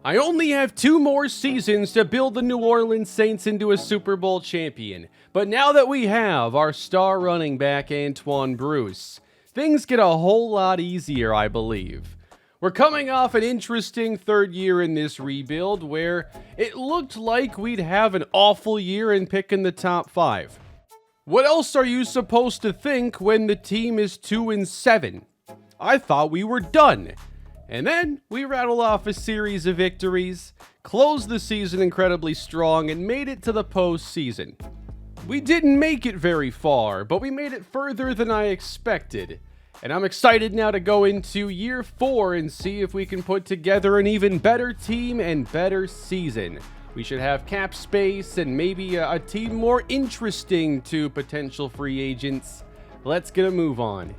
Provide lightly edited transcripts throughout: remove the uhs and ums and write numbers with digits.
I only have 2 more seasons to build the New Orleans Saints into a Super Bowl champion, but now that we have our star running back Antoine Bruce, things get a whole lot easier, I believe. We're coming off an interesting third year in this rebuild where it looked like we'd have an awful year in picking the top 5. What else are you supposed to think when the team is 2-7? I thought we were done. And then we rattled off a series of victories, closed the season incredibly strong, and made it to the postseason. We didn't make it very far, but we made it further than I expected. And I'm excited now to go into year 4 and see if we can put together an even better team and better season. We should have cap space and maybe a team more interesting to potential free agents. Let's get a move on.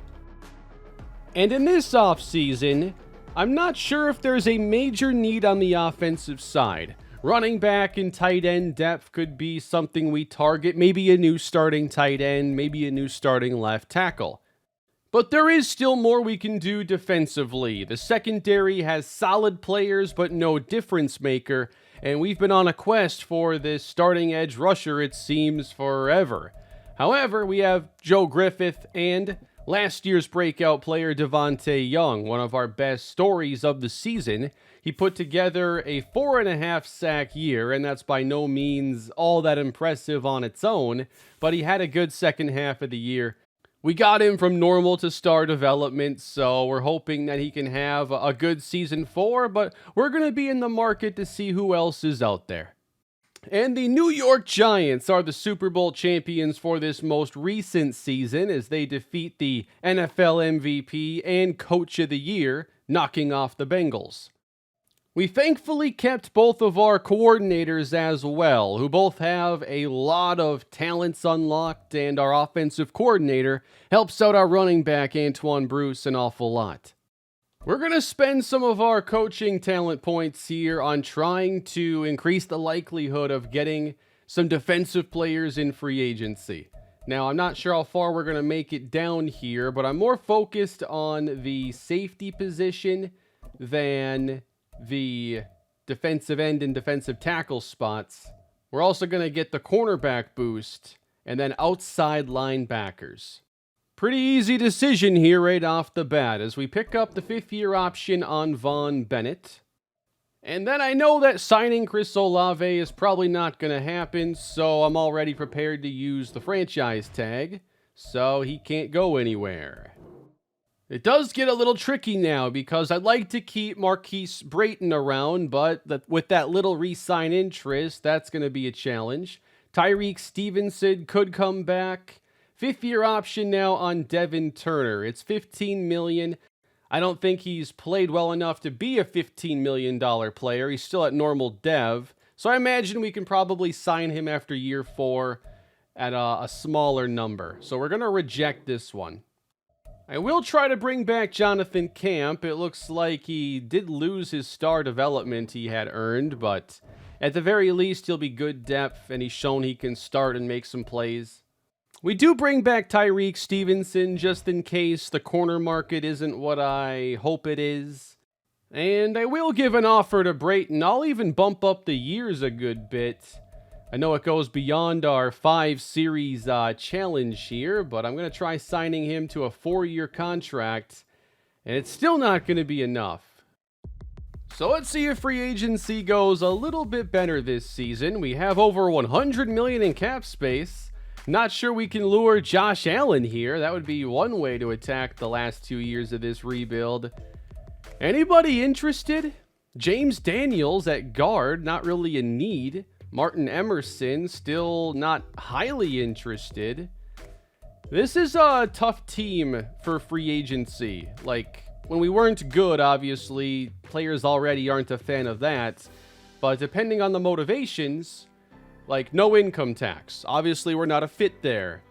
And in this offseason, I'm not sure if there's a major need on the offensive side. Running back and tight end depth could be something we target, maybe a new starting tight end, maybe a new starting left tackle. But there is still more we can do defensively. The secondary has solid players but no difference maker, and we've been on a quest for this starting edge rusher, it seems, forever. However, we have Joe Griffith and last year's breakout player Devontae Young, one of our best stories of the season. He put together a 4.5 sack year, and that's by no means all that impressive on its own, but he had a good second half of the year. We got him from normal to star development, so we're hoping that he can have a good season 4, but we're going to be in the market to see who else is out there. And the New York Giants are the Super Bowl champions for this most recent season as they defeat the NFL MVP and Coach of the Year, knocking off the Bengals. We thankfully kept both of our coordinators as well, who both have a lot of talents unlocked, and our offensive coordinator helps out our running back Antoine Bruce an awful lot. We're going to spend some of our coaching talent points here on trying to increase the likelihood of getting some defensive players in free agency. Now, I'm not sure how far we're going to make it down here, but I'm more focused on the safety position than the defensive end and defensive tackle spots. We're also going to get the cornerback boost and then outside linebackers. Pretty easy decision here right off the bat as we pick up the 5th-year option on Von Bennett. And then I know that signing Chris Olave is probably not going to happen, so I'm already prepared to use the franchise tag, so he can't go anywhere. It does get a little tricky now because I'd like to keep Marquise Brayton around, but with that little re-sign interest, that's going to be a challenge. Tyreek Stevenson could come back. 5th-year option now on Devin Turner. It's $15 million. I don't think he's played well enough to be a $15 million player. He's still at normal dev. So I imagine we can probably sign him after year 4 at a smaller number. So we're going to reject this one. I will try to bring back Jonathan Camp. It looks like he did lose his star development he had earned, but at the very least, he'll be good depth, and he's shown he can start and make some plays. We do bring back Tyreek Stevenson just in case the corner market isn't what I hope it is. And I will give an offer to Brayton. I'll even bump up the years a good bit. I know it goes beyond our 5-series challenge here, but I'm going to try signing him to a 4-year contract, and it's still not going to be enough. So let's see if free agency goes a little bit better this season. We have over $100 million in cap space. Not sure we can lure Josh Allen here. That would be one way to attack the last 2 years of this rebuild. Anybody interested? James Daniels at guard, not really a need. Martin Emerson, still not highly interested. This is a tough team for free agency. Like, when we weren't good, obviously, players already aren't a fan of that. But depending on the motivations, like no income tax. Obviously, we're not a fit there.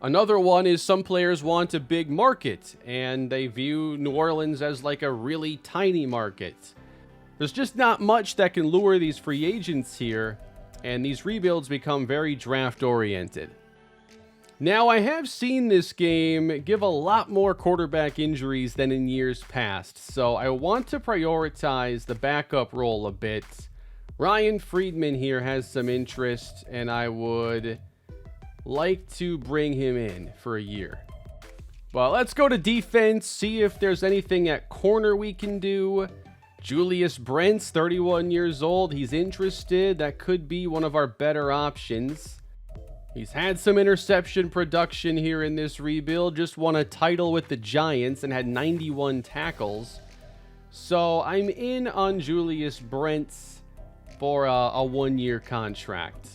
Another one is some players want a big market, and they view New Orleans as like a really tiny market. There's just not much that can lure these free agents here, and these rebuilds become very draft-oriented. Now, I have seen this game give a lot more quarterback injuries than in years past, so I want to prioritize the backup role a bit. Ryan Friedman here has some interest, and I would like to bring him in for a year. Well, let's go to defense, see if there's anything at corner we can do. Julius Brent's 31 years old. He's interested. That could be one of our better options. He's had some interception production here in this rebuild. Just won a title with the Giants and had 91 tackles. So I'm in on Julius Brent for a one-year contract.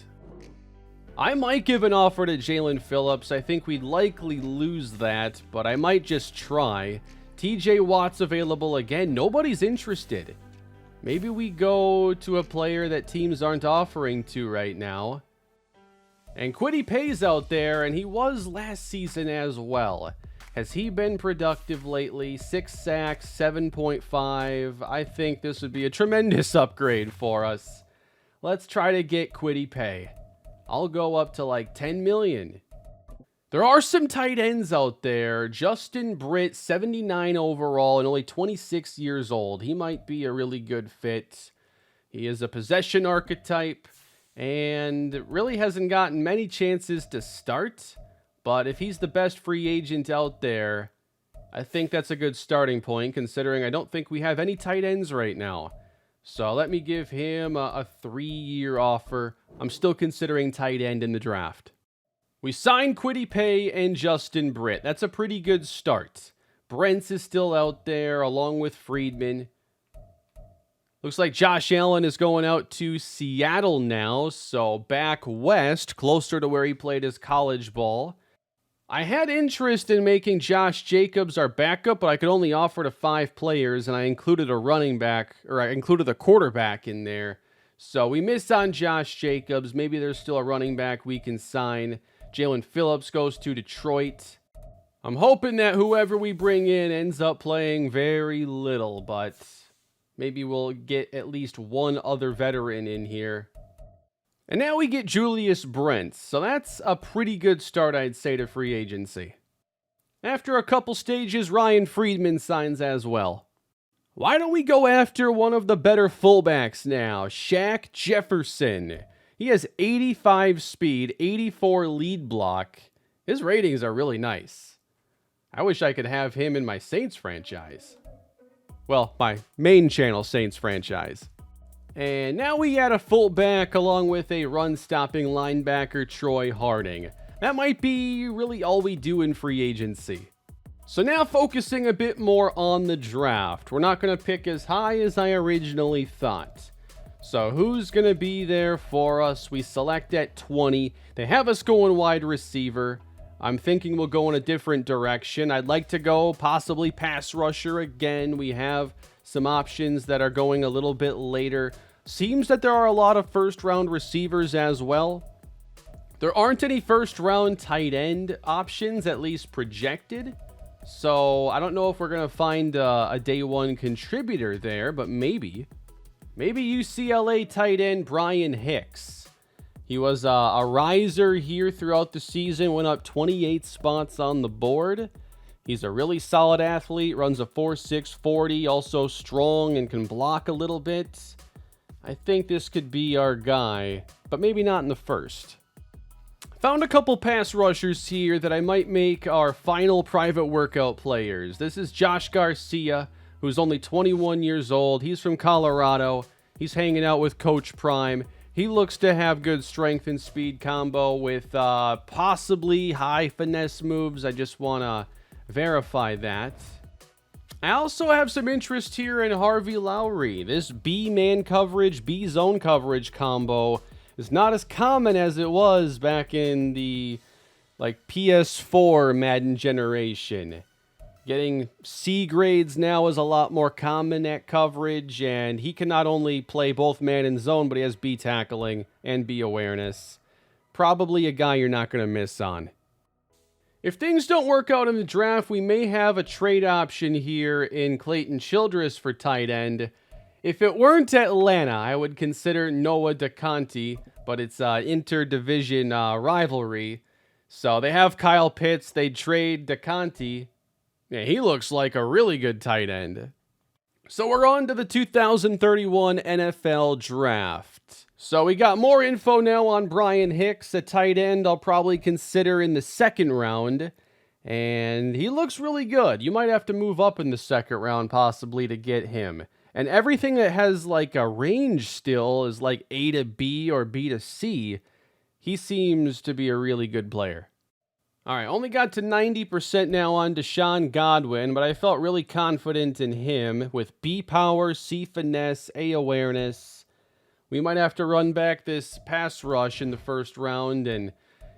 I might give an offer to Jalen Phillips. I think we'd likely lose that, but I might just try. TJ Watt's available again. Nobody's interested. Maybe we go to a player that teams aren't offering to right now. And Kwity Paye's out there, and he was last season as well. Has he been productive lately? 6 sacks, 7.5. I think this would be a tremendous upgrade for us. Let's try to get Kwity Paye. I'll go up to like 10 million. There are some tight ends out there. Justin Britt, 79 overall and only 26 years old. He might be a really good fit. He is a possession archetype and really hasn't gotten many chances to start. But if he's the best free agent out there, I think that's a good starting point, considering I don't think we have any tight ends right now. So let me give him a 3-year offer. I'm still considering tight end in the draft. We signed Kwity Paye and Justin Britt. That's a pretty good start. Brents is still out there along with Friedman. Looks like Josh Allen is going out to Seattle now, so back west, closer to where he played his college ball. I had interest in making Josh Jacobs our backup, but I could only offer to 5 players, and I included a running back, or I included a quarterback in there. So we missed on Josh Jacobs. Maybe there's still a running back we can sign. Jalen Phillips goes to Detroit. I'm hoping that whoever we bring in ends up playing very little, but maybe we'll get at least one other veteran in here. And now we get Julius Brent, so that's a pretty good start, I'd say, to free agency. After a couple stages, Ryan Friedman signs as well. Why don't we go after one of the better fullbacks now, Shaq Jefferson. He has 85 speed, 84 lead block. His ratings are really nice. I wish I could have him in my Saints franchise. Well, my main channel Saints franchise. And now we add a fullback along with a run-stopping linebacker, Troy Harding. That might be really all we do in free agency. So now focusing a bit more on the draft. We're not going to pick as high as I originally thought. So who's going to be there for us? We select at 20. They have us going wide receiver. I'm thinking we'll go in a different direction. I'd like to go possibly pass rusher again. We have some options that are going a little bit later. Seems that there are a lot of first-round receivers as well. There aren't any first-round tight end options, at least projected. So I don't know if we're going to find a day one contributor there, but maybe. Maybe UCLA tight end Brian Hicks. He was a riser here throughout the season, went up 28 spots on the board. He's a really solid athlete, runs a 4.6 40, also strong and can block a little bit. I think this could be our guy, but maybe not in the first. Found a couple pass rushers here that I might make our final private workout players. This is Josh Garcia, who's only 21 years old. He's from Colorado. He's hanging out with Coach Prime. He looks to have good strength and speed combo with possibly high finesse moves. I just want to verify that. I also have some interest here in Harvey Lowry. This B-man coverage, B-zone coverage combo is not as common as it was back in the PS4 Madden generation. Getting C grades now is a lot more common at coverage, and he can not only play both man and zone, but he has B tackling and B awareness. Probably a guy you're not going to miss on. If things don't work out in the draft, we may have a trade option here in Clayton Childress for tight end. If it weren't Atlanta, I would consider Noah DeConte, but it's interdivision rivalry. So they have Kyle Pitts. They trade DeConti. Yeah, he looks like a really good tight end. So we're on to the 2031 NFL Draft. So we got more info now on Brian Hicks, a tight end I'll probably consider in the second round. And he looks really good. You might have to move up in the second round possibly to get him. And everything that has like a range still is like A to B or B to C. He seems to be a really good player. All right, only got to 90% now on Deshaun Godwin, but I felt really confident in him with B power, C finesse, A awareness. We might have to run back this pass rush in the first round, and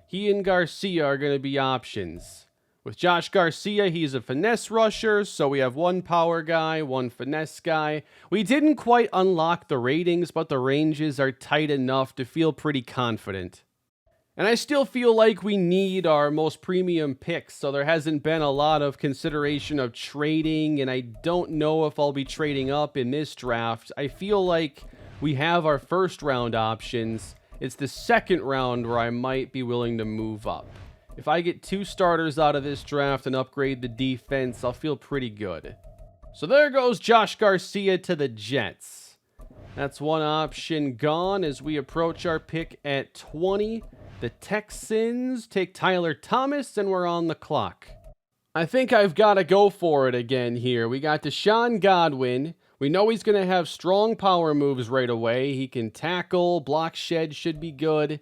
he and Garcia are going to be options. With Josh Garcia, he's a finesse rusher, so we have one power guy, one finesse guy. We didn't quite unlock the ratings, but the ranges are tight enough to feel pretty confident. And I still feel like we need our most premium picks, so there hasn't been a lot of consideration of trading, and I don't know if I'll be trading up in this draft. I feel like we have our first round options. It's the second round where I might be willing to move up. If I get 2 starters out of this draft and upgrade the defense, I'll feel pretty good. So there goes Josh Garcia to the Jets. That's one option gone as we approach our pick at 20. The Texans take Tyler Thomas, and we're on the clock. I think I've got to go for it again here. We got Deshaun Godwin. We know he's going to have strong power moves right away. He can tackle, block shed should be good.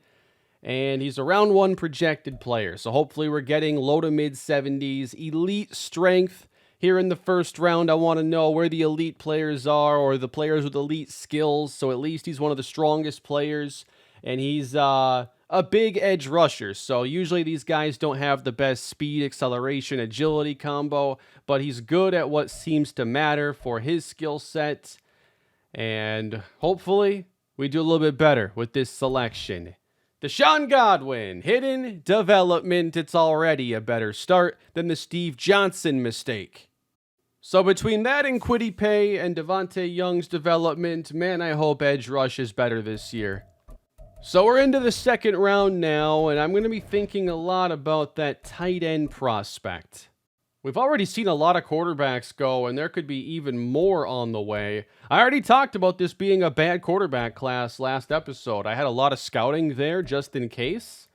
And he's a round 1 projected player. So hopefully we're getting low to mid 70s. Elite strength here in the first round. I want to know where the elite players are or the players with elite skills. So at least he's one of the strongest players. And he's a big edge rusher. So usually these guys don't have the best speed, acceleration, agility combo, but he's good at what seems to matter for his skill set. And hopefully we do a little bit better with this selection. Deshaun Godwin, hidden development. It's already a better start than the Steve Johnson mistake. So between that and Kwity Paye and Devontae Young's development, man, I hope edge rush is better this year. So we're into the second round now, and I'm going to be thinking a lot about that tight end prospect. We've already seen a lot of quarterbacks go, and there could be even more on the way. I already talked about this being a bad quarterback class last episode. I had a lot of scouting there just in case,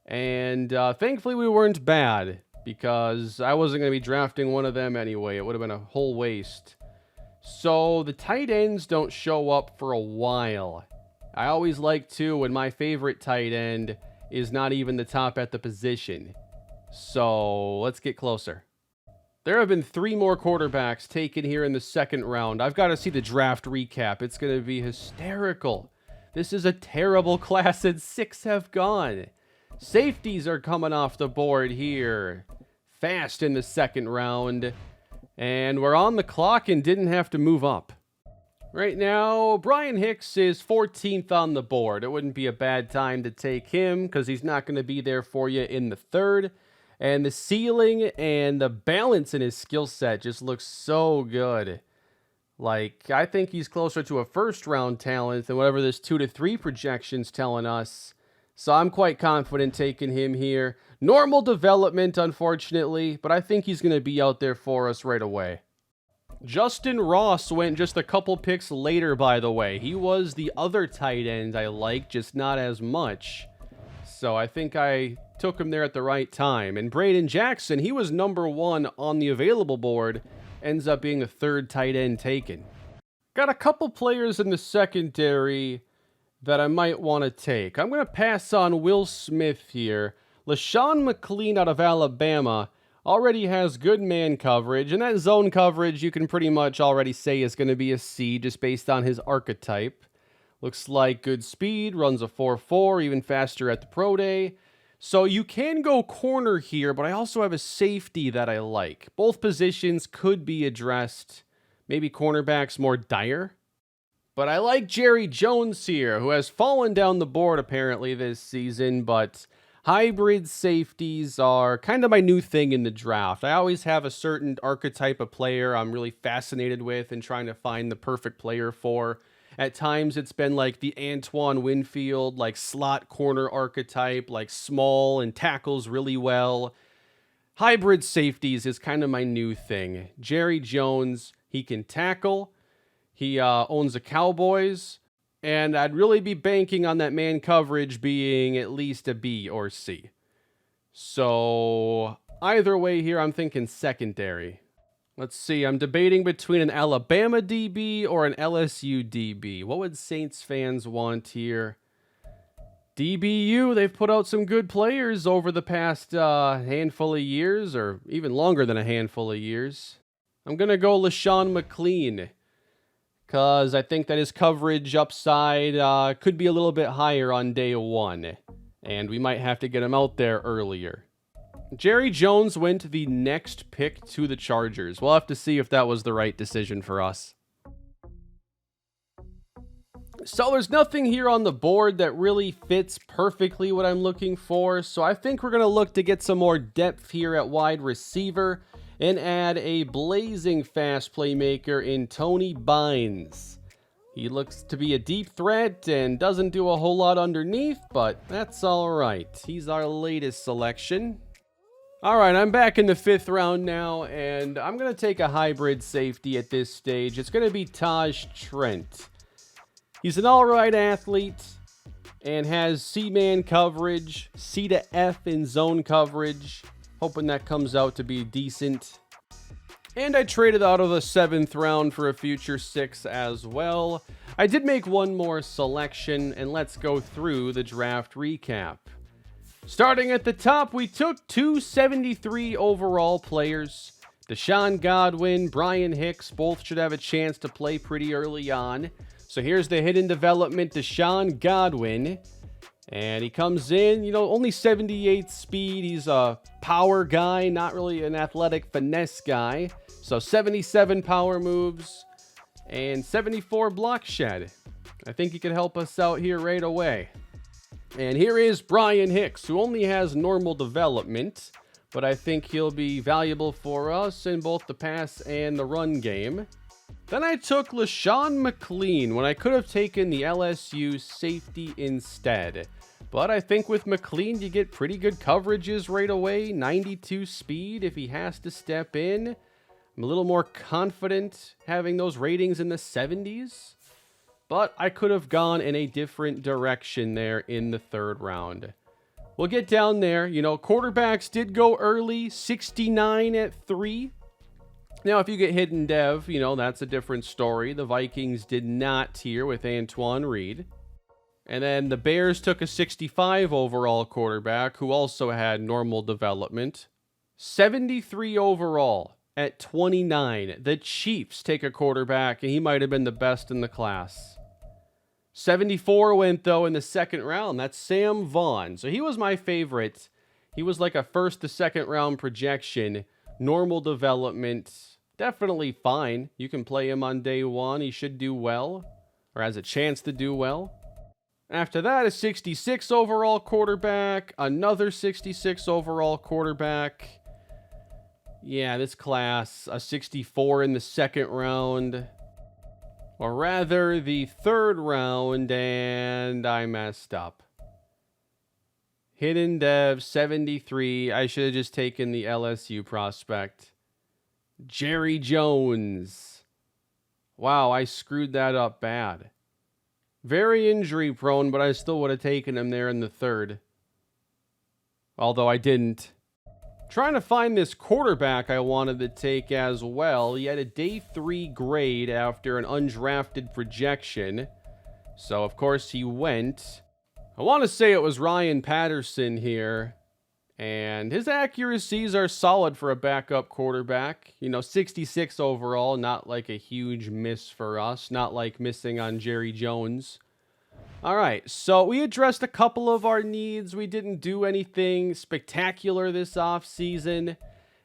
and thankfully we weren't bad, because I wasn't going to be drafting one of them anyway. It would have been a whole waste. So the tight ends don't show up for a while. I always like to when my favorite tight end is not even the top at the position. So let's get closer. There have been 3 more quarterbacks taken here in the second round. I've got to see the draft recap. It's going to be hysterical. This is a terrible class and 6 have gone. Safeties are coming off the board here. Fast in the second round. And we're on the clock and didn't have to move up. Right now, Brian Hicks is 14th on the board. It wouldn't be a bad time to take him because he's not going to be there for you in the third. And the ceiling and the balance in his skill set just looks so good. Like, I think he's closer to a first-round talent than whatever this 2 to 3 projection's telling us. So I'm quite confident taking him here. Normal development, unfortunately, but I think he's going to be out there for us right away. Justin Ross went just a couple picks later, by the way. He was the other tight end I liked, just not as much. So I think I took him there at the right time. And Braden Jackson, he was number 1 on the available board, ends up being the 3rd tight end taken. Got a couple players in the secondary that I might want to take. I'm going to pass on Will Smith here. LaShawn McLean out of Alabama already has good man coverage, and that zone coverage you can pretty much already say is going to be a C just based on his archetype. Looks like good speed, runs a 4.4, even faster at the pro day. So you can go corner here, but I also have a safety that I like. Both positions could be addressed. Maybe cornerback's more dire. But I like Jerry Jones here, who has fallen down the board apparently this season, but hybrid safeties are kind of my new thing in the draft. I always have a certain archetype of player I'm really fascinated with and trying to find the perfect player for. At times it's been like the Antoine Winfield, like slot corner archetype, like small and tackles really well. Hybrid safeties is kind of my new thing. Jerry Jones, he can tackle. He owns the Cowboys. And I'd really be banking on that man coverage being at least a B or C. So either way here, I'm thinking secondary. Let's see, I'm debating between an Alabama DB or an LSU DB. What would Saints fans want here? DBU, they've put out some good players over the past handful of years, or even longer than a handful of years. I'm going to go LaShawn McLean, because I think that his coverage upside could be a little bit higher on day one, and we might have to get him out there earlier. Jerry Jones went the next pick to the Chargers. We'll have to see if that was the right decision for us. So there's nothing here on the board that really fits perfectly what I'm looking for. So I think we're going to look to get some more depth here at wide receiver and add a blazing fast playmaker in Tony Bynes. He looks to be a deep threat and doesn't do a whole lot underneath, but that's all right. He's our latest selection. All right, I'm back in the 5th round now, and I'm going to take a hybrid safety at this stage. It's going to be Taj Trent. He's an all-right athlete and has C-man coverage, C to F in zone coverage. Hoping that comes out to be decent. And I traded out of the 7th round for a future 6 as well. I did make one more selection, and let's go through the draft recap. Starting at the top, we took 273 overall players. Deshaun Godwin, Brian Hicks, both should have a chance to play pretty early on. So here's the hidden development, Deshaun Godwin. And he comes in, only 78 speed. He's a power guy, not really an athletic finesse guy. So 77 power moves and 74 block shed. I think he could help us out here right away. And here is Brian Hicks, who only has normal development, but I think he'll be valuable for us in both the pass and the run game. Then I took LaShawn McLean when I could have taken the LSU safety instead. But I think with McLean, you get pretty good coverages right away. 92 speed if he has to step in. I'm a little more confident having those ratings in the 70s. But I could have gone in a different direction there in the 3rd round. We'll get down there. Quarterbacks did go early, 69 at 3. Now, if you get hidden dev, that's a different story. The Vikings did not here with Antoine Reed. And then the Bears took a 65 overall quarterback who also had normal development. 73 overall at 29. The Chiefs take a quarterback, and he might have been the best in the class. 74 went, though, in the 2nd round. That's Sam Vaughn. So he was my favorite. He was like a 1st to 2nd round projection. Normal development. Definitely fine. You can play him on day 1. He should do well, or has a chance to do well. After that, a 66 overall quarterback, another 66 overall quarterback. Yeah, this class, a 64 in the 2nd round, or rather the 3rd round, and I messed up. Hidden dev, 73. I should have just taken the LSU prospect. Jerry Jones. Wow, I screwed that up bad. Very injury prone, but I still would have taken him there in the 3rd. Although I didn't. Trying to find this quarterback I wanted to take as well. He had a day 3 grade after an undrafted projection. So, of course, he went. I want to say it was Ryan Patterson here. And his accuracies are solid for a backup quarterback. 66 overall, not like a huge miss for us. Not like missing on Jerry Jones. All right, so we addressed a couple of our needs. We didn't do anything spectacular this offseason.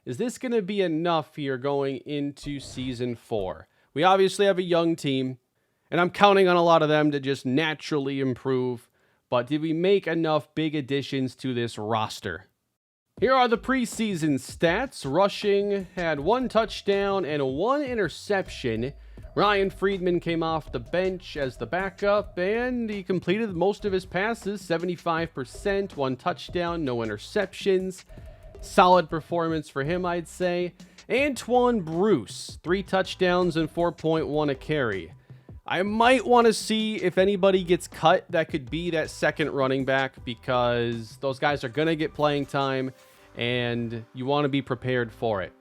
Is this going to be enough here going into Season 4? We obviously have a young team, and I'm counting on a lot of them to just naturally improve. But did we make enough big additions to this roster? Here are the preseason stats. Rushing had 1 touchdown and 1 interception. Ryan Friedman came off the bench as the backup, and he completed most of his passes, 75%, 1 touchdown, no interceptions. Solid performance for him, I'd say. Antoine Bruce, 3 touchdowns and 4.1 a carry. I might want to see if anybody gets cut that could be that second running back, because those guys are going to get playing time, and you want to be prepared for it.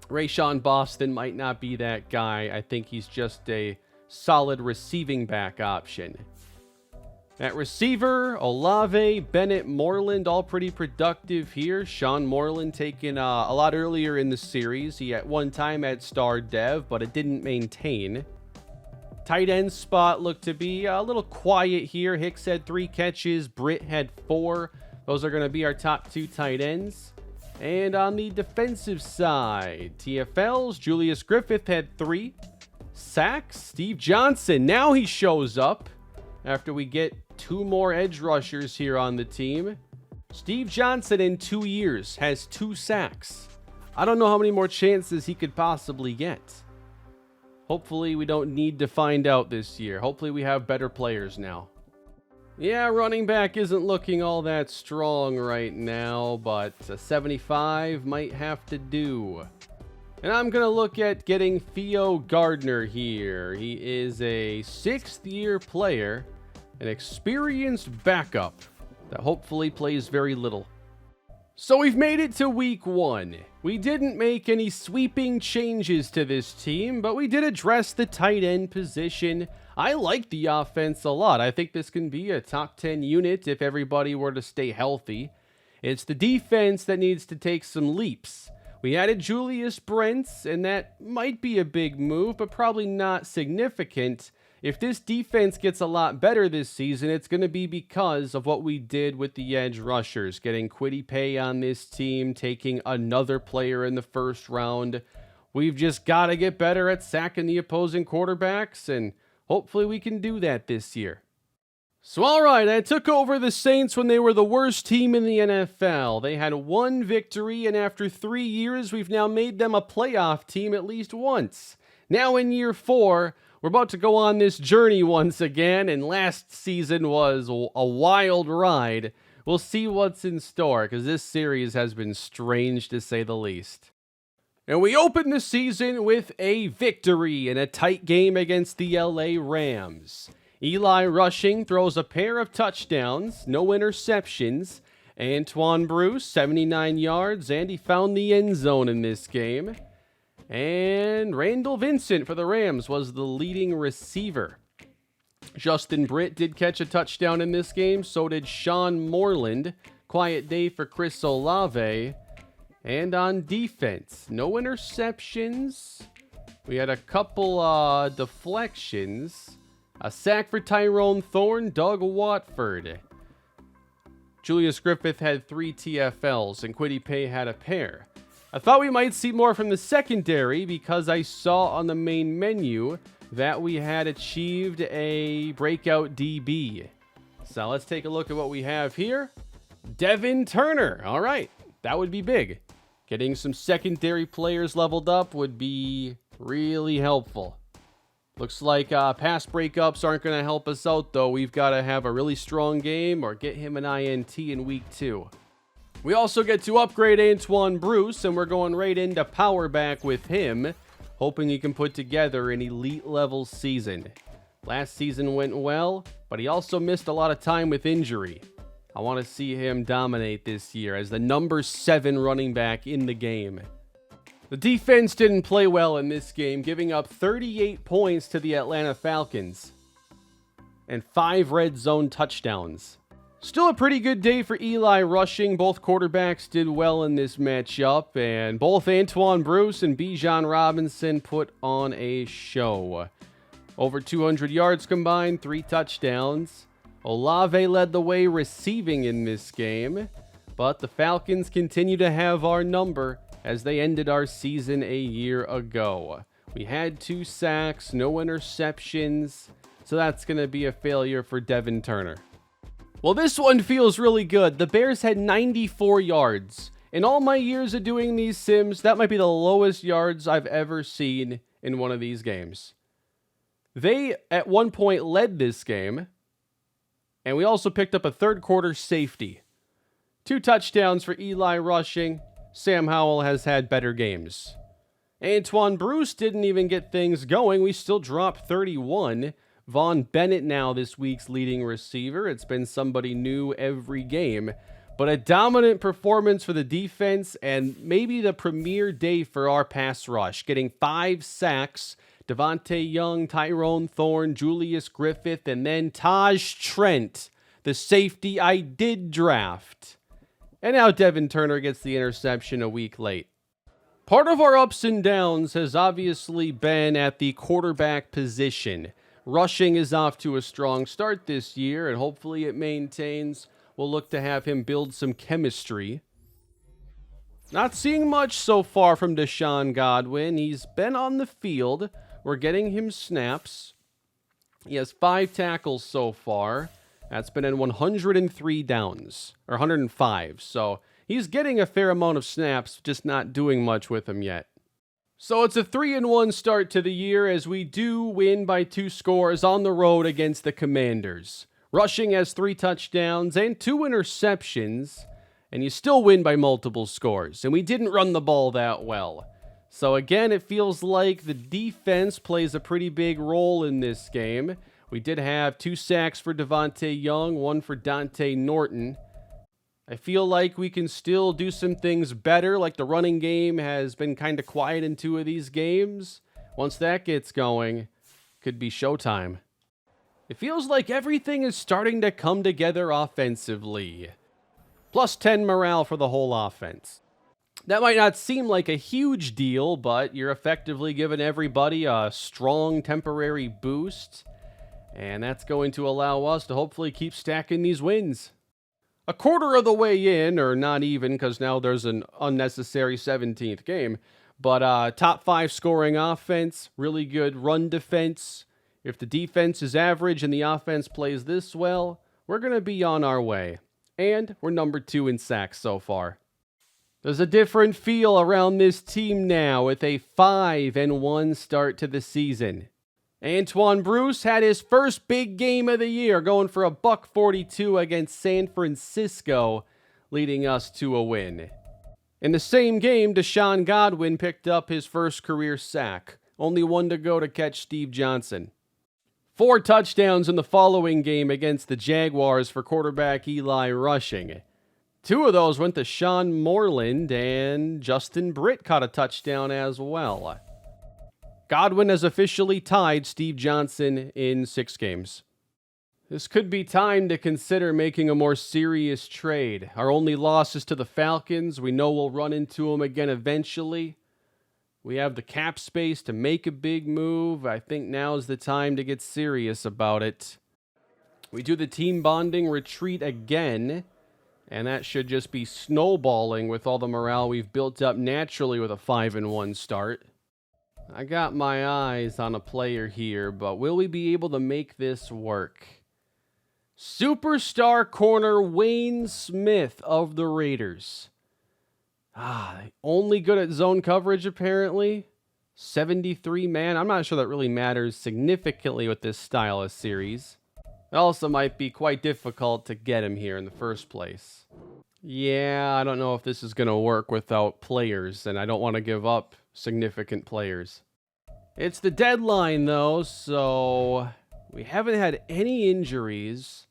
Rayshawn Boston might not be that guy. I think he's just a solid receiving back option. At receiver, Olave, Bennett, Moreland, all pretty productive here. Sean Moreland taken a lot earlier in the series. He at one time had star dev, but it didn't maintain. Tight end spot looked to be a little quiet here. Hicks had 3 catches. Britt had 4. Those are going to be our top 2 tight ends. And on the defensive side, TFLs, Julius Griffith had 3 sacks. Steve Johnson, now he shows up after we get 2 more edge rushers here on the team. Steve Johnson in 2 years has 2 sacks. I don't know how many more chances he could possibly get. Hopefully we don't need to find out this year. Hopefully we have better players now. Yeah, running back isn't looking all that strong right now, but a 75 might have to do. And I'm going to look at getting Theo Gardner here. He is a 6th-year player, an experienced backup that hopefully plays very little. So we've made it to week 1. We didn't make any sweeping changes to this team, but we did address the tight end position. I like the offense a lot. I think this can be a top 10 unit if everybody were to stay healthy. It's the defense that needs to take some leaps. We added Julius Brents, and that might be a big move, but probably not significant. If this defense gets a lot better this season, it's going to be because of what we did with the edge rushers, getting Kwity Paye on this team, taking another player in the first round. We've just got to get better at sacking the opposing quarterbacks, and hopefully we can do that this year. So alright, I took over the Saints when they were the worst team in the NFL. They had 1 victory, and after 3 years, we've now made them a playoff team at least once. Now in year 4, we're about to go on this journey once again, and last season was a wild ride. We'll see what's in store, because this series has been strange to say the least. And we open the season with a victory in a tight game against the LA Rams. Eli Rushing throws a pair of touchdowns, no interceptions. Antoine Bruce, 79 yards, and he found the end zone in this game. And Randall Vincent for the Rams was the leading receiver. Justin Britt did catch a touchdown in this game, so did Sean Moreland. Quiet day for Chris Olave. And on defense, no interceptions. We had a couple deflections. A sack for Tyrone Thorne, Doug Watford. Julius Griffith had 3 TFLs, and Kwity Paye had a pair. I thought we might see more from the secondary because I saw on the main menu that we had achieved a breakout DB. So let's take a look at what we have here. Devin Turner. All right, that would be big. Getting some secondary players leveled up would be really helpful. Looks like pass breakups aren't going to help us out, though. We've got to have a really strong game or get him an INT in week 2. We also get to upgrade Antoine Bruce, and we're going right into power back with him, hoping he can put together an elite level season. Last season went well, but he also missed a lot of time with injury. I want to see him dominate this year as the number 7 running back in the game. The defense didn't play well in this game, giving up 38 points to the Atlanta Falcons and 5 red zone touchdowns. Still a pretty good day for Eli Rushing. Both quarterbacks did well in this matchup, and both Antoine Bruce and Bijan Robinson put on a show. Over 200 yards combined, 3 touchdowns. Olave led the way receiving in this game, but the Falcons continue to have our number as they ended our season a year ago. We had 2 sacks, no interceptions, so that's going to be a failure for Devin Turner. Well, this one feels really good. The Bears had 94 yards. In all my years of doing these sims, that might be the lowest yards I've ever seen in one of these games. They, at one point, led this game, and we also picked up a third quarter safety. 2 touchdowns for Eli rushing. Sam Howell has had better games. Antoine Bruce didn't even get things going. We still dropped 31. Vaughn Bennett now this week's leading receiver. It's been somebody new every game. But a dominant performance for the defense and maybe the premier day for our pass rush. Getting 5 sacks. Devontae Young, Tyrone Thorne, Julius Griffith, and then Taj Trent, the safety I did draft. And now Devin Turner gets the interception a week late. Part of our ups and downs has obviously been at the quarterback position. Rushing is off to a strong start this year, and hopefully it maintains. We'll look to have him build some chemistry. Not seeing much so far from Deshaun Godwin. He's been on the field. We're getting him snaps. He has 5 tackles so far. That's been in 103 downs, or 105. So he's getting a fair amount of snaps, just not doing much with them yet. So it's a 3-1 start to the year as we do win by 2 scores on the road against the Commanders. Rushing has 3 touchdowns and 2 interceptions, and you still win by multiple scores. And we didn't run the ball that well. So again, it feels like the defense plays a pretty big role in this game. We did have 2 sacks for Devontae Young, 1 for Dante Norton. I feel like we can still do some things better, like the running game has been kind of quiet in 2 of these games. Once that gets going, could be showtime. It feels like everything is starting to come together offensively. Plus 10 morale for the whole offense. That might not seem like a huge deal, but you're effectively giving everybody a strong temporary boost. And that's going to allow us to hopefully keep stacking these wins. A quarter of the way in, or not even, because now there's an unnecessary 17th game. But top 5 scoring offense, really good run defense. If the defense is average and the offense plays this well, we're going to be on our way. And we're number 2 in sacks so far. There's a different feel around this team now with a 5-1 start to the season. Antoine Bruce had his first big game of the year, going for a $142 against San Francisco, leading us to a win. In the same game, Deshaun Godwin picked up his first career sack. Only 1 to go to catch Steve Johnson. 4 touchdowns in the following game against the Jaguars for quarterback Eli rushing. 2 of those went to Sean Moreland, and Justin Britt caught a touchdown as well. Godwin has officially tied Steve Johnson in 6 games. This could be time to consider making a more serious trade. Our only loss is to the Falcons. We know we'll run into them again eventually. We have the cap space to make a big move. I think now is the time to get serious about it. We do the team bonding retreat again. And that should just be snowballing with all the morale we've built up naturally with a 5-1 start. I got my eyes on a player here, but will we be able to make this work? Superstar corner Wayne Smith of the Raiders. Only good at zone coverage apparently. 73 man. I'm not sure that really matters significantly with this style of series. It also might be quite difficult to get him here in the first place. Yeah, I don't know if this is going to work without players, and I don't want to give up significant players. It's the deadline, though, so we haven't had any injuries.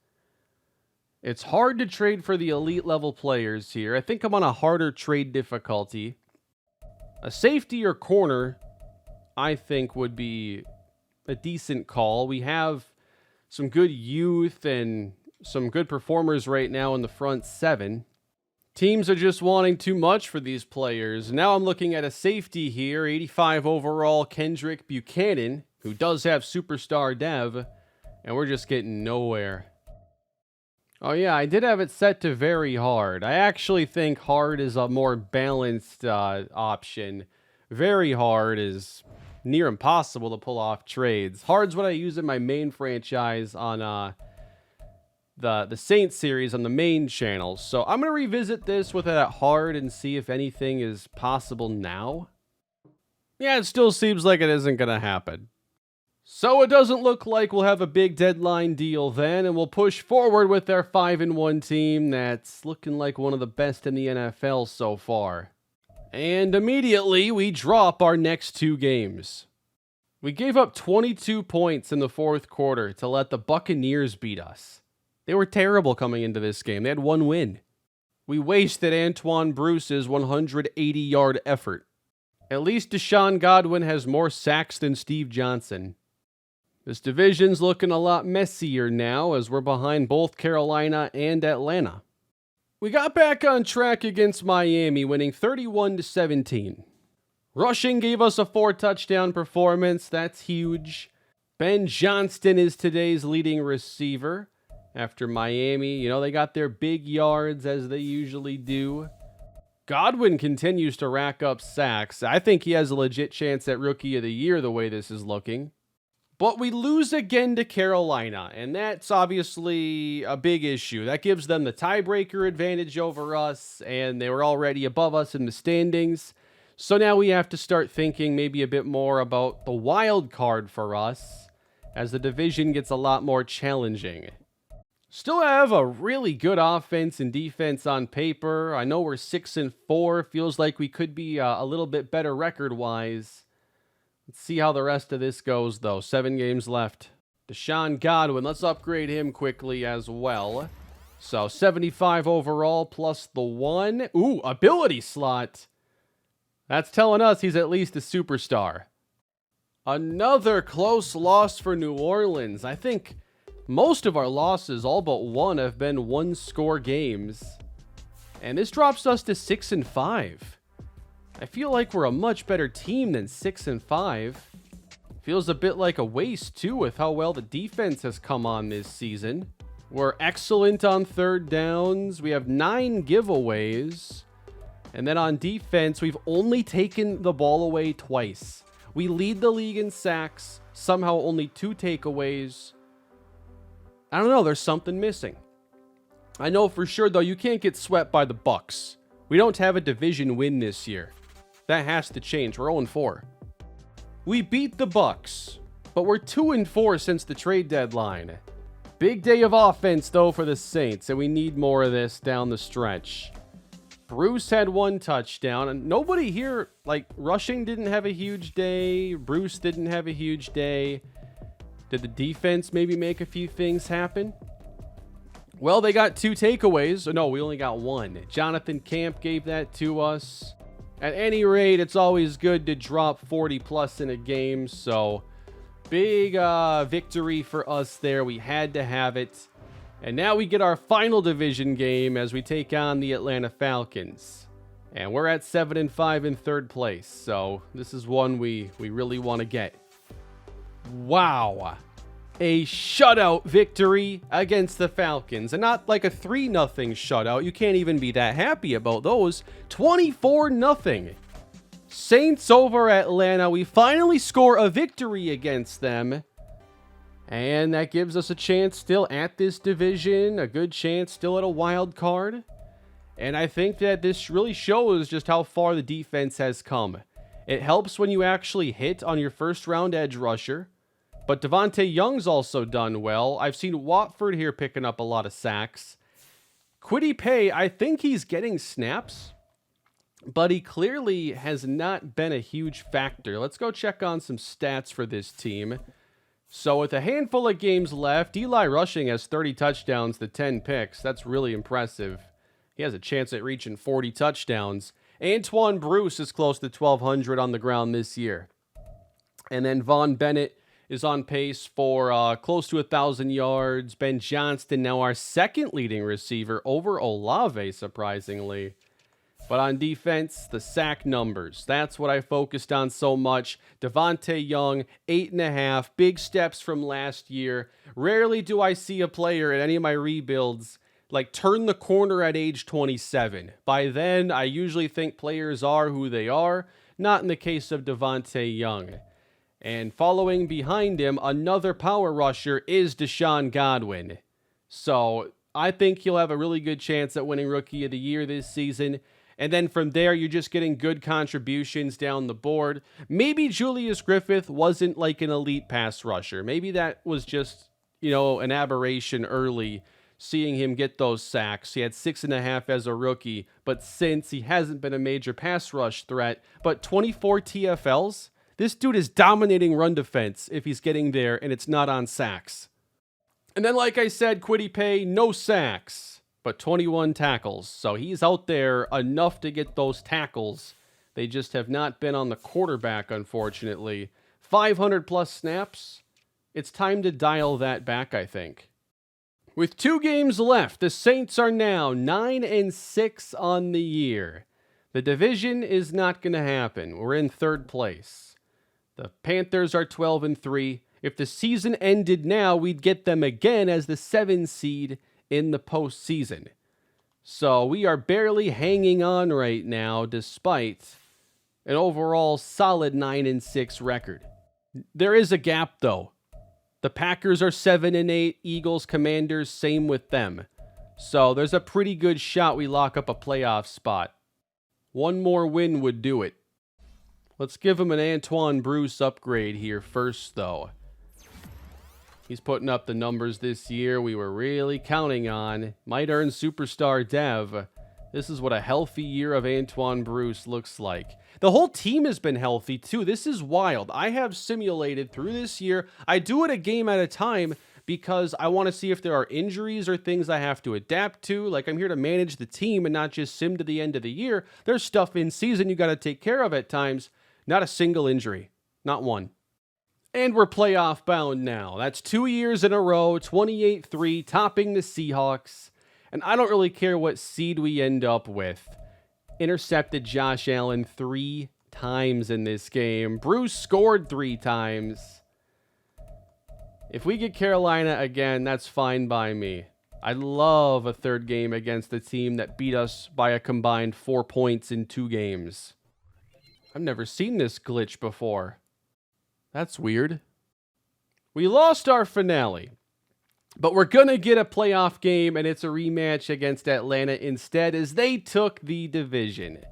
It's hard to trade for the elite level players here. I think I'm on a harder trade difficulty. A safety or corner, I think, would be a decent call. We have some good youth and some good performers right now in the front 7. Teams are just wanting too much for these players. Now I'm looking at a safety here, 85 overall Kendrick Buchanan, who does have superstar dev, and we're just getting nowhere. Oh yeah, I did have it set to very hard. I actually think hard is a more balanced option. Very hard is near impossible to pull off trades. Hard's what I use in my main franchise on the Saints series on the main channel. So I'm going to revisit this with it at hard and see if anything is possible now. Yeah, it still seems like it isn't going to happen. So it doesn't look like we'll have a big deadline deal then, and we'll push forward with our 5-1 team that's looking like one of the best in the NFL so far. And immediately we drop our next 2 games. We gave up 22 points in the fourth quarter to let the Buccaneers beat us. They were terrible coming into this game. They had 1 win. We wasted Antoine Bruce's 180-yard effort. At least Deshaun Godwin has more sacks than Steve Johnson. This division's looking a lot messier now as we're behind both Carolina and Atlanta. We got back on track against Miami, winning 31-17. Rushing gave us a 4-touchdown performance. That's huge. Ben Johnston is today's leading receiver. After Miami, they got their big yards as they usually do. Godwin continues to rack up sacks. I think he has a legit chance at Rookie of the Year the way this is looking. But we lose again to Carolina, and that's obviously a big issue. That gives them the tiebreaker advantage over us, and they were already above us in the standings. So now we have to start thinking maybe a bit more about the wild card for us as the division gets a lot more challenging. Still have a really good offense and defense on paper. I know we're 6-4. Feels like we could be a little bit better record-wise. Let's see how the rest of this goes, though. 7 games left. Deshaun Godwin, let's upgrade him quickly as well. So 75 overall plus the 1. Ooh, ability slot. That's telling us he's at least a superstar. Another close loss for New Orleans. I think most of our losses, all but 1, have been 1-score games. And this drops us to 6-5. I feel like we're a much better team than 6-5. Feels a bit like a waste, too, with how well the defense has come on this season. We're excellent on third downs. We have 9 giveaways. And then on defense, we've only taken the ball away twice. We lead the league in sacks. Somehow only 2 takeaways. I don't know, there's something missing. I know for sure, though, you can't get swept by the Bucs. We don't have a division win this year. That has to change. We're 0-4. We beat the Bucs, but we're 2-4 since the trade deadline. Big day of offense, though, for the Saints, and we need more of this down the stretch. Bruce had 1 touchdown, and nobody here, rushing didn't have a huge day. Bruce didn't have a huge day. Did the defense maybe make a few things happen? Well, they got 2 takeaways. No, we only got 1. Jonathan Camp gave that to us. At any rate, it's always good to drop 40+ in a game, so big victory for us there. We had to have it. And now we get our final division game as we take on the Atlanta Falcons. And we're at 7-5 in third place, so this is one we really want to get. Wow. A shutout victory against the Falcons. And not like a 3-0 shutout. You can't even be that happy about those. 24-0. Saints over Atlanta. We finally score a victory against them. And that gives us a chance still at this division. A good chance still at a wild card. And I think that this really shows just how far the defense has come. It helps when you actually hit on your first round edge rusher. But Devontae Young's also done well. I've seen Watford here picking up a lot of sacks. Kwity Paye, I think he's getting snaps, but he clearly has not been a huge factor. Let's go check on some stats for this team. So with a handful of games left, Eli Rushing has 30 touchdowns to 10 picks. That's really impressive. He has a chance at reaching 40 touchdowns. Antoine Bruce is close to 1,200 on the ground this year. And then Von Bennett is on pace for close to 1,000 yards. Ben Johnston, now our second leading receiver over Olave, surprisingly. But on defense, the sack numbers. That's what I focused on so much. Devontae Young, 8.5. Big steps from last year. Rarely do I see a player in any of my rebuilds turn the corner at age 27. By then, I usually think players are who they are. Not in the case of Devontae Young. And following behind him, another power rusher is Deshaun Godwin. So I think he'll have a really good chance at winning Rookie of the Year this season. And then from there, you're just getting good contributions down the board. Maybe Julius Griffith wasn't like an elite pass rusher. Maybe that was just, an aberration early, seeing him get those sacks. He had 6.5 as a rookie, but since he hasn't been a major pass rush threat, but 24 TFLs, this dude is dominating run defense if he's getting there and it's not on sacks. And then, like I said, Kwity Paye, no sacks, but 21 tackles. So he's out there enough to get those tackles. They just have not been on the quarterback, unfortunately. 500 plus snaps. It's time to dial that back, I think. With 2 games left, the Saints are now 9-6 on the year. The division is not going to happen. We're in 3rd place. The Panthers are 12-3. If the season ended now, we'd get them again as the 7 seed in the postseason. So we are barely hanging on right now despite an overall solid 9-6 record. There is a gap though. The Packers are 7-8, Eagles, Commanders, same with them. So there's a pretty good shot we lock up a playoff spot. One more win would do it. Let's give him an Antoine Bruce upgrade here first though. He's putting up the numbers this year we were really counting on. Might earn superstar dev. This is what a healthy year of Antoine Bruce looks like. The whole team has been healthy too. This is wild. I have simulated through this year. I do it a game at a time because I want to see if there are injuries or things I have to adapt to. Like, I'm here to manage the team and not just sim to the end of the year. There's stuff in season you got to take care of at times. Not a single injury. Not one. And we're playoff bound now. That's 2 years in a row, 28-3, topping the Seahawks. And I don't really care what seed we end up with. Intercepted Josh Allen 3 times in this game. Bruce scored 3 times. If we get Carolina again, that's fine by me. I'd love a 3rd game against a team that beat us by a combined 4 points in 2 games. I've never seen this glitch before. That's weird. We lost our finale, but we're going to get a playoff game, and it's a rematch against Atlanta instead, as they took the division.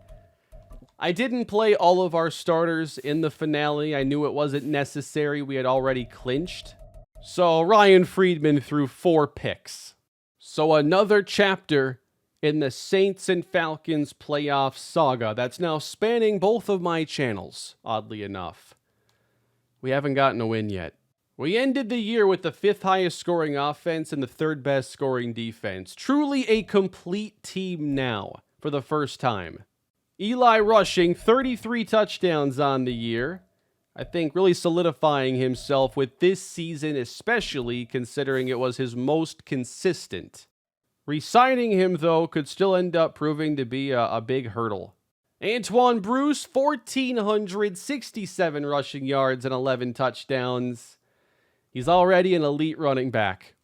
I didn't play all of our starters in the finale. I knew it wasn't necessary. We had already clinched. So Ryan Friedman threw 4 picks. So another chapter in the Saints and Falcons playoff saga that's now spanning both of my channels, oddly enough. We haven't gotten a win yet. We ended the year with the 5th highest scoring offense and the 3rd best scoring defense. Truly a complete team now for the first time. Eli rushing 33 touchdowns on the year. I think really solidifying himself with this season, especially considering it was his most consistent. Resigning him, though, could still end up proving to be a big hurdle. Antoine Bruce, 1,467 rushing yards and 11 touchdowns. He's already an elite running back.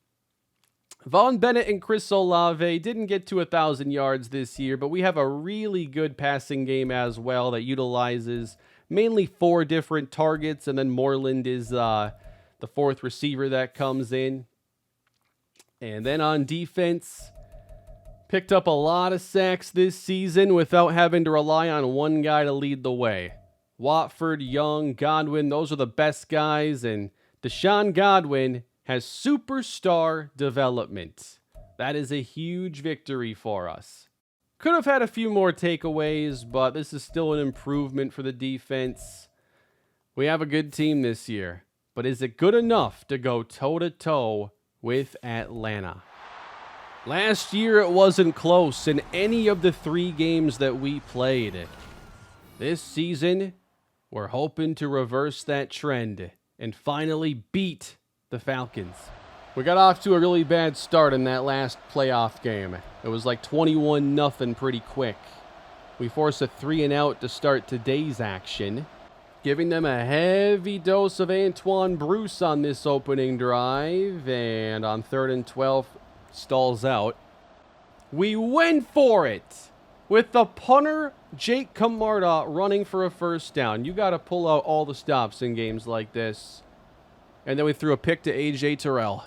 Vaughn Bennett and Chris Olave didn't get to 1,000 yards this year, but we have a really good passing game as well that utilizes mainly 4 different targets, and then Moreland is the 4th receiver that comes in. And then on defense, picked up a lot of sacks this season without having to rely on one guy to lead the way. Watford, Young, Godwin, those are the best guys, and Deshaun Godwin has superstar development. That is a huge victory for us. Could have had a few more takeaways, but this is still an improvement for the defense. We have a good team this year, but is it good enough to go toe-to-toe with Atlanta? Last year, it wasn't close in any of the 3 games that we played. This season, we're hoping to reverse that trend and finally beat the Falcons. We got off to a really bad start in that last playoff game. It was like 21-0 pretty quick. We forced a 3-and-out to start today's action, giving them a heavy dose of Antoine Bruce on this opening drive, and on 3rd and 12, stalls out. We went for it with the punter, Jake Camarda, running for a first down. You got to pull out all the stops in games like this. And then we threw a pick to A.J. Terrell.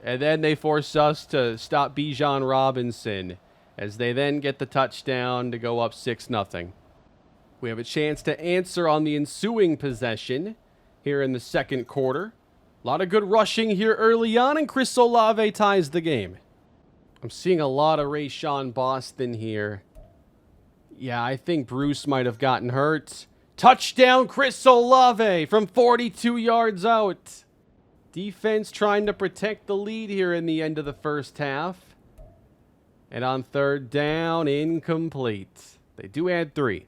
And then they forced us to stop Bijan Robinson. as they then get the touchdown to go up 6-0. We have a chance to answer on the ensuing possession here in the second quarter. A lot of good rushing here early on, and Chris Olave ties the game. I'm seeing a lot of Rayshawn Boston here. Yeah, I think Bruce might have gotten hurt. Touchdown, Chris Olave from 42 yards out. Defense trying to protect the lead here in the end of the first half. And on third down, incomplete. They do add 3.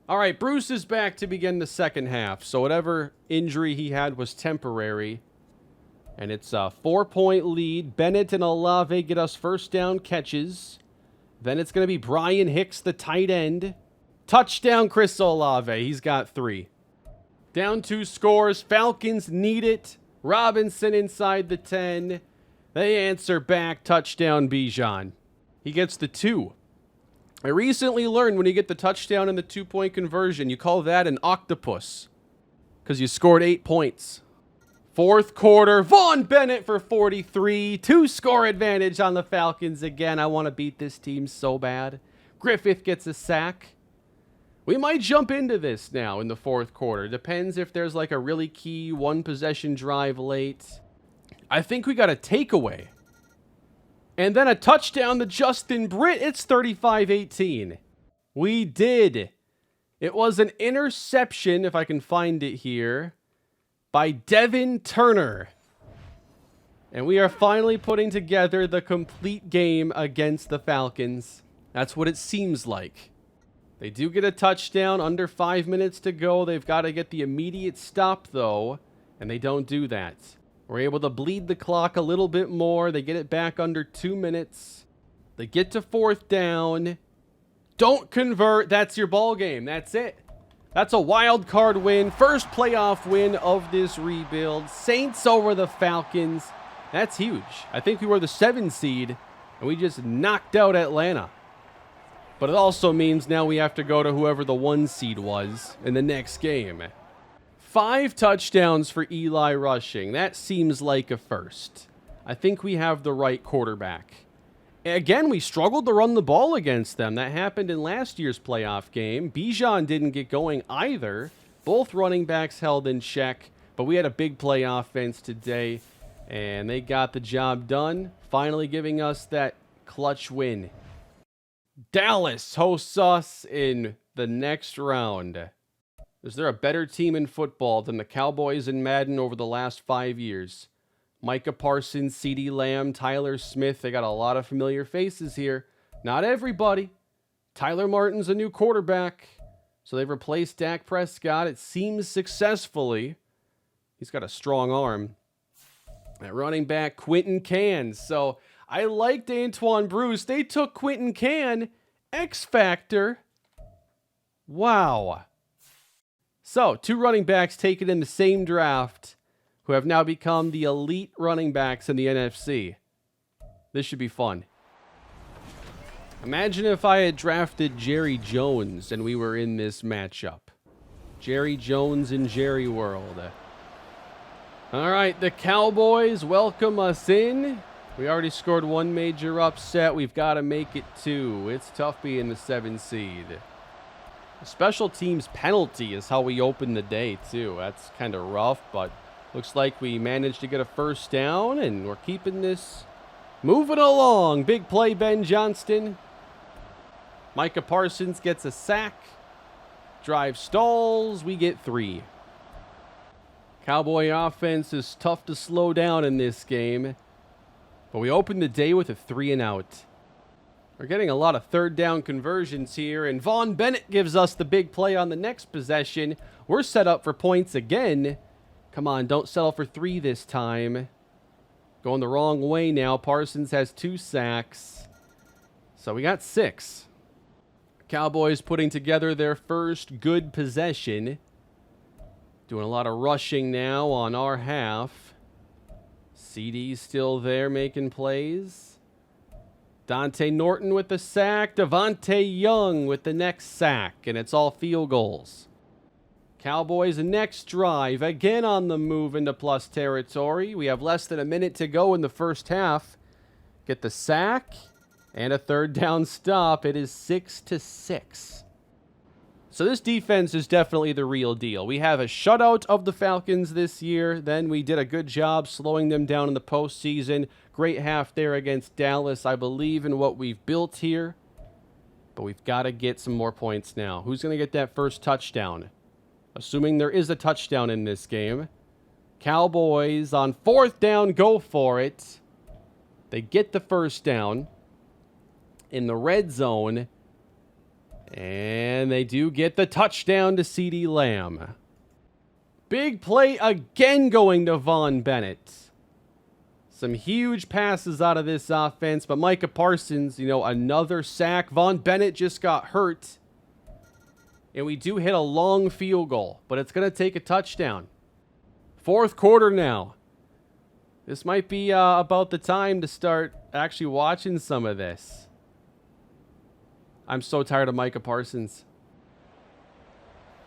All right, Bruce is back to begin the second half. So whatever injury he had was temporary. And it's a 4-point lead. Bennett and Olave get us first down catches. Then it's going to be Brian Hicks, the tight end. Touchdown, Chris Olave. He's got 3. Down 2 scores. Falcons need it. Robinson inside the 10. They answer back. Touchdown, Bijan. He gets the 2. I recently learned when you get the touchdown and the 2-point conversion, you call that an octopus. Because you scored 8 points. Fourth quarter, Vaughn Bennett for 43. 2-score advantage on the Falcons again. I want to beat this team so bad. Griffith gets a sack. We might jump into this now in the fourth quarter. Depends if there's like a really key 1-possession drive late. I think we got a takeaway. And then a touchdown to Justin Britt. It's 35-18. We did. It was an interception, if I can find it here, by Devin Turner. And we are finally putting together the complete game against the Falcons. That's what it seems like. They do get a touchdown under 5 minutes to go. They've got to get the immediate stop, though, and they don't do that. We're able to bleed the clock a little bit more. They get it back under 2 minutes. They get to fourth down. Don't convert. That's your ball game. That's it. That's a wild card win. First playoff win of this rebuild. Saints over the Falcons. That's huge. I think we were the 7 seed, and we just knocked out Atlanta. But it also means now we have to go to whoever the 1 seed was in the next game. 5 touchdowns for Eli rushing. That seems like a first. I think we have the right quarterback. Again, we struggled to run the ball against them. That happened in last year's playoff game. Bijan didn't get going either. Both running backs held in check. But we had a big play offense today. And they got the job done. Finally giving us that clutch win. Dallas hosts us in the next round. Is there a better team in football than the Cowboys in Madden over the last 5 years? Micah Parsons, CeeDee Lamb, Tyler Smith. They got a lot of familiar faces here. Not everybody. Tyler Martin's a new quarterback. So they've replaced Dak Prescott. It seems successfully. He's got a strong arm. At running back, Quentin Can. So I liked Antoine Bruce. They took Quentin Can. X Factor. Wow. So, 2 running backs taken in the same draft who have now become the elite running backs in the NFC. This should be fun. Imagine if I had drafted Jerry Jones and we were in this matchup. Jerry Jones in Jerry World. All right, the Cowboys welcome us in. We already scored 1 major upset. We've got to make it 2. It's tough being the 7 seed. A special teams penalty is how we open the day, too. That's kind of rough, but looks like we managed to get a first down, and we're keeping this moving along. Big play, Ben Johnston. Micah Parsons gets a sack. Drive stalls. We get 3. Cowboy offense is tough to slow down in this game. But we opened the day with a 3-and-out. We're getting a lot of third down conversions here, and Vaughn Bennett gives us the big play on the next possession. We're set up for points again. Come on, don't settle for 3 this time. Going the wrong way now. Parsons has 2 sacks. So we got 6. Cowboys putting together their first good possession. Doing a lot of rushing now on our half. CD's still there making plays. Dante Norton with the sack. Devontae Young with the next sack. And it's all field goals. Cowboys next drive. Again on the move into plus territory. We have less than a minute to go in the first half. Get the sack. And a third down stop. It is 6-6. So this defense is definitely the real deal. We have a shutout of the Falcons this year. Then we did a good job slowing them down in the postseason. Great half there against Dallas. I believe in what we've built here. But we've got to get some more points now. Who's going to get that first touchdown? Assuming there is a touchdown in this game. Cowboys on 4th down, go for it. They get the first down in the red zone. And they do get the touchdown to CeeDee Lamb. Big play again going to Von Bennett. Some huge passes out of this offense, but Micah Parsons, another sack. Von Bennett just got hurt. And we do hit a long field goal, but it's going to take a touchdown. 4th quarter now. This might be about the time to start actually watching some of this. I'm so tired of Micah Parsons.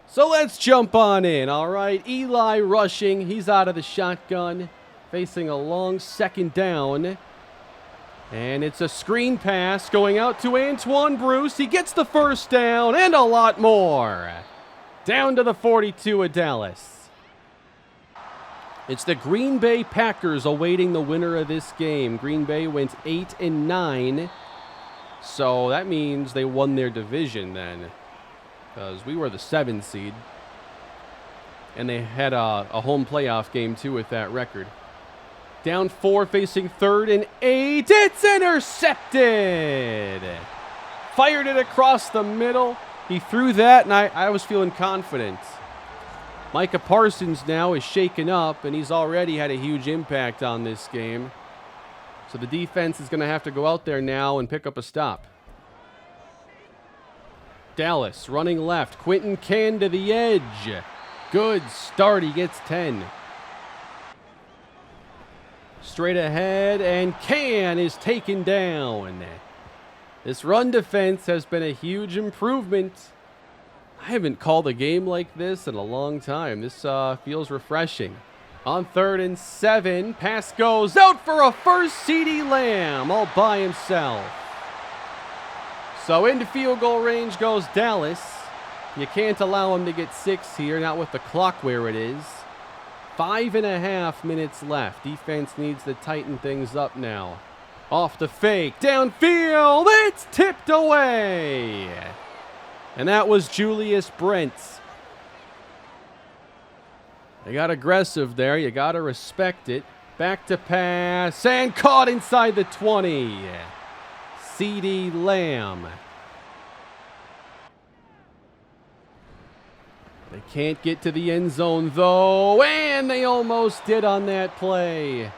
So let's jump on in, all right? Eli rushing. He's out of the shotgun, facing a long 2nd down. And it's a screen pass going out to Antoine Bruce. He gets the first down and a lot more. Down to the 42 of Dallas. It's the Green Bay Packers awaiting the winner of this game. Green Bay went 8-9. So that means they won their division then, because we were the 7 seed. And they had a home playoff game too with that record. Down 4, facing 3rd and 8. It's intercepted. Fired it across the middle. He threw that, and I was feeling confident. Micah Parsons now is shaken up, and he's already had a huge impact on this game. So the defense is going to have to go out there now and pick up a stop. Dallas running left. Quentin Can to the edge. Good start. He gets 10. Straight ahead, and Can is taken down. This run defense has been a huge improvement. I haven't called a game like this in a long time. This feels refreshing. On 3rd and 7, pass goes out for a first. CeeDee Lamb all by himself. So into field goal range goes Dallas. You can't allow him to get 6 here, not with the clock where it is. 5.5 minutes left. Defense needs to tighten things up now. Off the fake, downfield, it's tipped away. And that was Julius Brent. They got aggressive there. You got to respect it. Back to pass. And caught inside the 20. CeeDee Lamb. They can't get to the end zone, though. And they almost did on that play.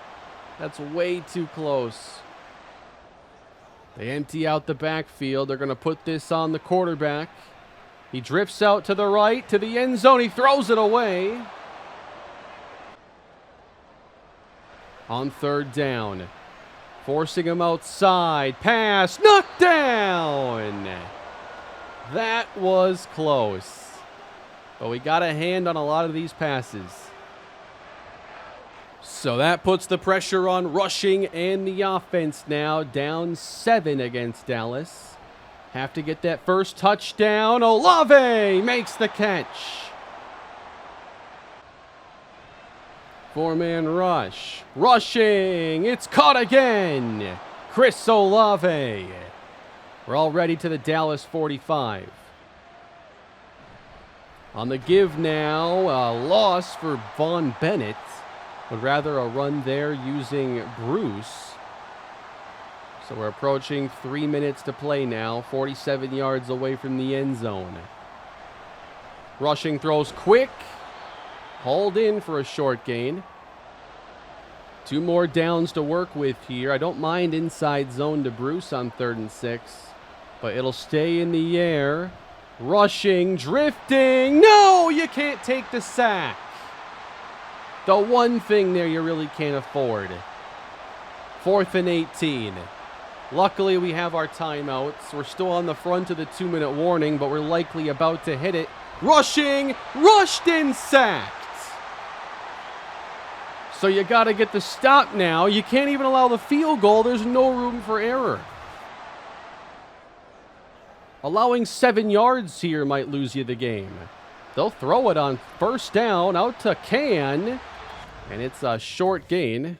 That's way too close. They empty out the backfield. They're going to put this on the quarterback. He drifts out to the right, to the end zone. He throws it away. On 3rd down, forcing him outside. Pass, knocked down. That was close. But we got a hand on a lot of these passes. So that puts the pressure on rushing and the offense now. Down 7 against Dallas. Have to get that first touchdown. Olave makes the catch. 4-man rush. Rushing. It's caught again. Chris Olave. We're already to the Dallas 45. On the give now. A loss for Von Bennett. Would rather a run there using Bruce. So we're approaching 3 minutes to play now. 47 yards away from the end zone. Rushing throws quick. Hauled in for a short gain. 2 more downs to work with here. I don't mind inside zone to Bruce on 3rd and 6. But it'll stay in the air. Rushing, drifting. No, you can't take the sack. The one thing there you really can't afford. 4th and 18. Luckily, we have our timeouts. We're still on the front of the 2-minute warning, but we're likely about to hit it. Rushing, rushed and sacked. So you got to get the stop now. You can't even allow the field goal. There's no room for error. Allowing 7 yards here might lose you the game. They'll throw it on first down out to Can, and it's a short gain.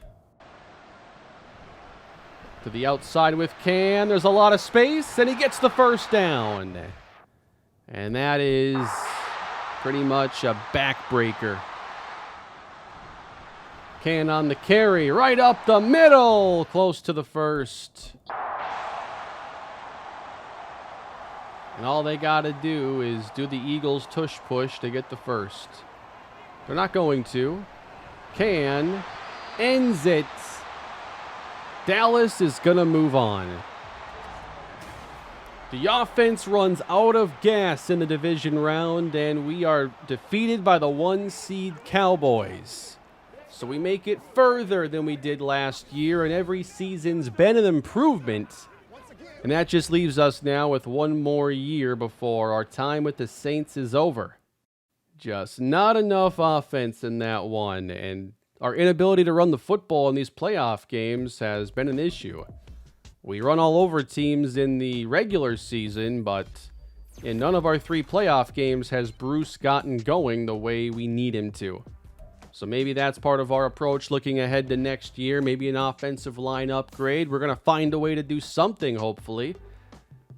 To the outside with Can. There's a lot of space, and he gets the first down. And that is pretty much a backbreaker. Can on the carry, right up the middle, close to the first. And all they got to do is do the Eagles tush push to get the first. They're not going to. Can ends it. Dallas is going to move on. The offense runs out of gas in the division round, and we are defeated by the 1-seed Cowboys. So we make it further than we did last year, and every season's been an improvement. And that just leaves us now with one more year before our time with the Saints is over. Just not enough offense in that one, and our inability to run the football in these playoff games has been an issue. We run all over teams in the regular season, but in none of our 3 playoff games has Bruce gotten going the way we need him to. So maybe that's part of our approach looking ahead to next year. Maybe an offensive line upgrade. We're going to find a way to do something, hopefully.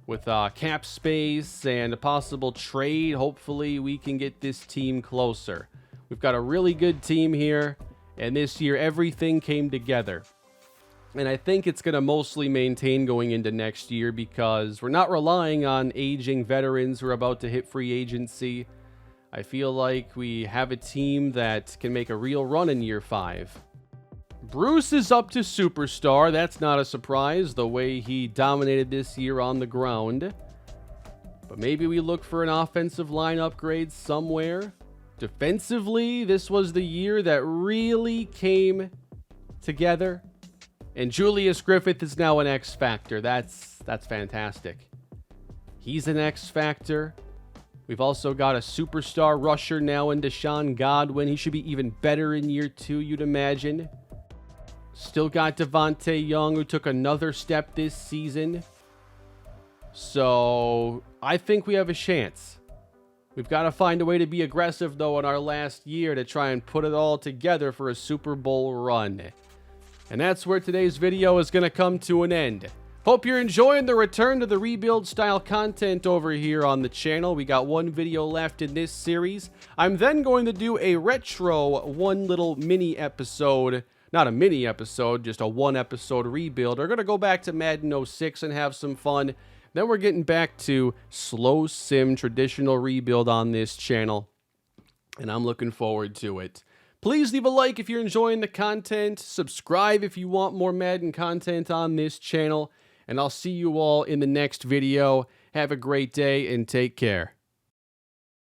With cap space and a possible trade, hopefully we can get this team closer. We've got a really good team here, and this year everything came together. And I think it's going to mostly maintain going into next year because we're not relying on aging veterans who are about to hit free agency. I feel like we have a team that can make a real run in year 5. Bruce is up to superstar. That's not a surprise, the way he dominated this year on the ground. But maybe we look for an offensive line upgrade somewhere. Defensively, this was the year that really came together. And Julius Griffith is now an X factor. That's fantastic. He's an X factor. We've also got a superstar rusher now in Deshaun Godwin. He should be even better in year 2, you'd imagine. Still got Devontae Young, who took another step this season. So I think we have a chance. We've got to find a way to be aggressive, though, in our last year to try and put it all together for a Super Bowl run. And that's where today's video is going to come to an end. Hope you're enjoying the return to the rebuild style content over here on the channel. We got one video left in this series. I'm then going to do a retro one little mini episode. Not a mini episode, just a 1-episode rebuild. We're going to go back to Madden 06 and have some fun. Then we're getting back to slow sim traditional rebuild on this channel. And I'm looking forward to it. Please leave a like if you're enjoying the content. Subscribe if you want more Madden content on this channel. And I'll see you all in the next video. Have a great day and take care.